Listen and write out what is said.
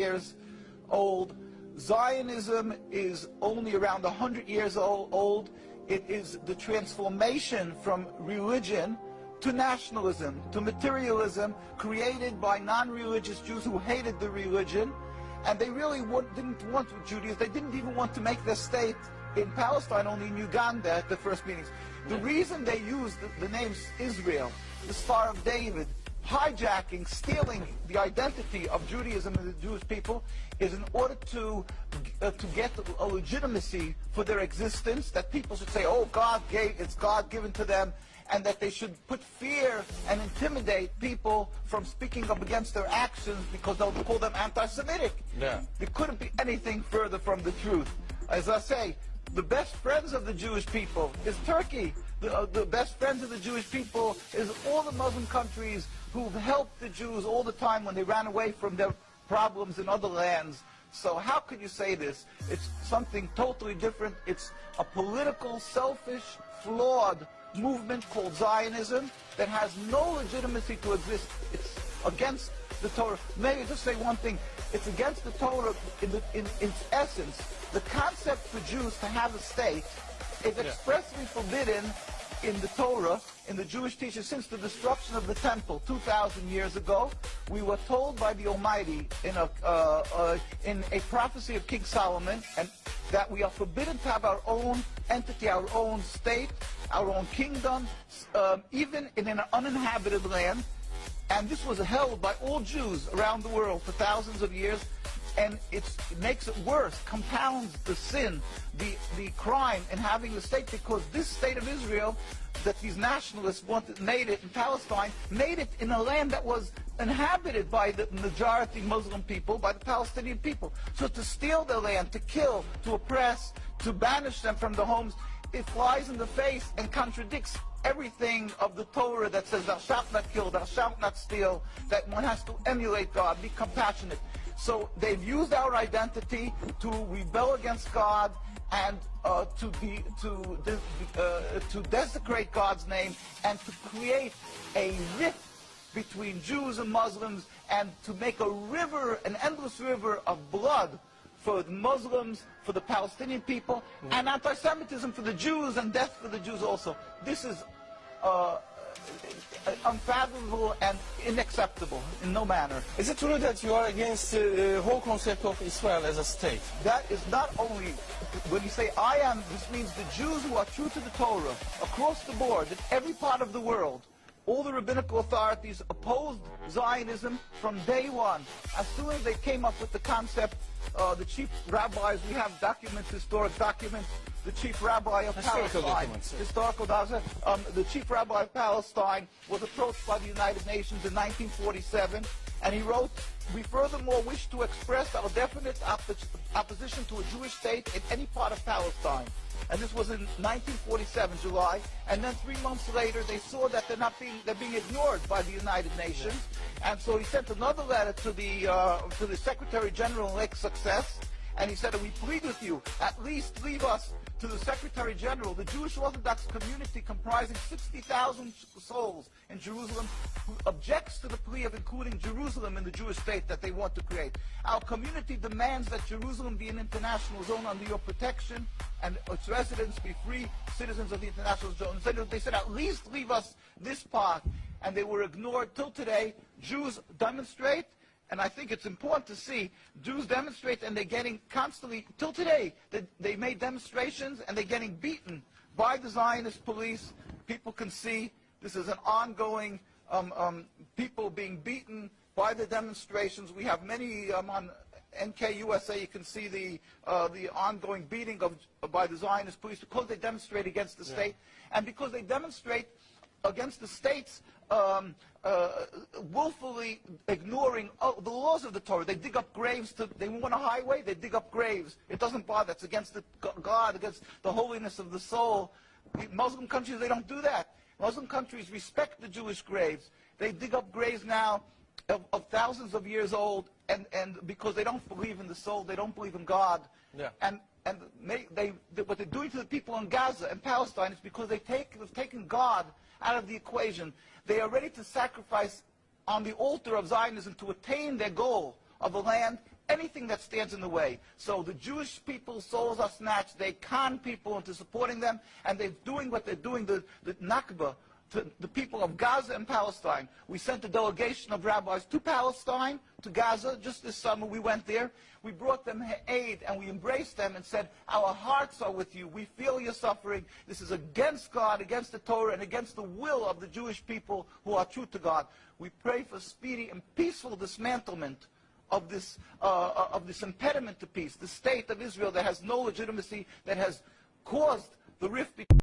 years old. Zionism is only around 100 years old. It is the transformation from religion to nationalism, to materialism, created by non-religious Jews who hated the religion, and they really didn't want Judaism. They didn't even want to make their state in Palestine, only in Uganda at the first meetings. The reason they used the name Israel, the Star of David, hijacking, stealing the identity of Judaism and the Jewish people, is in order to get a legitimacy for their existence, that people should say, oh, it's God given to them, and that they should put fear and intimidate people from speaking up against their actions because they'll call them anti-Semitic. Yeah. There couldn't be anything further from the truth. As I say, the best friends of the Jewish people is Turkey. The best friends of the Jewish people is all the Muslim countries who've helped the Jews all the time when they ran away from their problems in other lands. So how could you say this? It's something totally different. It's a political, selfish, flawed movement called Zionism that has no legitimacy to exist. It's against the Torah. Maybe just say one thing. It's against the Torah in its essence. The concept for Jews to have a state is expressly forbidden in the Torah, in the Jewish teachings, since the destruction of the temple 2,000 years ago. We were told by the Almighty in a prophecy of King Solomon, and that we are forbidden to have our own entity, our own state, our own kingdom, even in an uninhabited land. And this was held by all Jews around the world for thousands of years. And it makes it worse, compounds the sin, the crime in having the state, because this state of Israel that these nationalists made it in Palestine, made it in a land that was inhabited by the majority Muslim people, by the Palestinian people. So to steal their land, to kill, to oppress, to banish them from their homes, it flies in the face and contradicts everything of the Torah that says thou shalt not kill, thou shalt not steal, that one has to emulate God, be compassionate. So they've used our identity to rebel against God and to desecrate God's name, and to create a rift between Jews and Muslims, and to make a river, an endless river of blood for the Muslims, for the Palestinian people, and anti-Semitism for the Jews, and death for the Jews also. This is unfathomable and unacceptable in no manner. Is it true that you are against the whole concept of Israel as a state? That is not only, when you say I am, this means the Jews who are true to the Torah, across the board, in every part of the world. All the rabbinical authorities opposed Zionism from day one. As soon as they came up with the concept, the chief rabbis, we have documents, historic documents, the chief rabbi of Palestine, historical documents, the chief rabbi of Palestine was approached by the United Nations in 1947, and he wrote, "We furthermore wish to express our definite opposition to a Jewish state in any part of Palestine." And this was in 1947, July. And then 3 months later, they saw that they're being ignored by the United Nations. And so he sent another letter to the Secretary General, Lake Success, and he said, "We plead with you, at least leave us to the Secretary General, the Jewish Orthodox community comprising 60,000 souls in Jerusalem, who objects to the plea of including Jerusalem in the Jewish state that they want to create. Our community demands that Jerusalem be an international zone under your protection, and its residents be free citizens of the international zone." So they said, at least leave us this part. And they were ignored till today. Jews demonstrate, and I think it's important to see, Jews demonstrate, and they're getting constantly, till today, they made demonstrations, and they're getting beaten by the Zionist police. People can see this is an ongoing, people being beaten by the demonstrations. We have many on NKUSA. You can see the ongoing beating by the Zionist police because they demonstrate against the state, and because they demonstrate against the states willfully ignoring the laws of the Torah. They dig up graves. They want a highway, they dig up graves. It doesn't bother. It's against God, against the holiness of the soul. Muslim countries, they don't do that. Muslim countries respect the Jewish graves. They dig up graves now of thousands of years old, and because they don't believe in the soul, they don't believe in God. Yeah. And what they're doing to the people in Gaza and Palestine is because they've taken God out of the equation. They are ready to sacrifice on the altar of Zionism to attain their goal of a land anything that stands in the way. So the Jewish people's souls are snatched. They con people into supporting them, and they're doing what they're doing, the Nakba, to the people of Gaza and Palestine. We sent a delegation of rabbis to Palestine, to Gaza, just this summer. We went there. We brought them aid, and we embraced them and said, our hearts are with you. We feel your suffering. This is against God, against the Torah, and against the will of the Jewish people who are true to God. We pray for speedy and peaceful dismantlement of this impediment to peace, the state of Israel that has no legitimacy, that has caused the rift between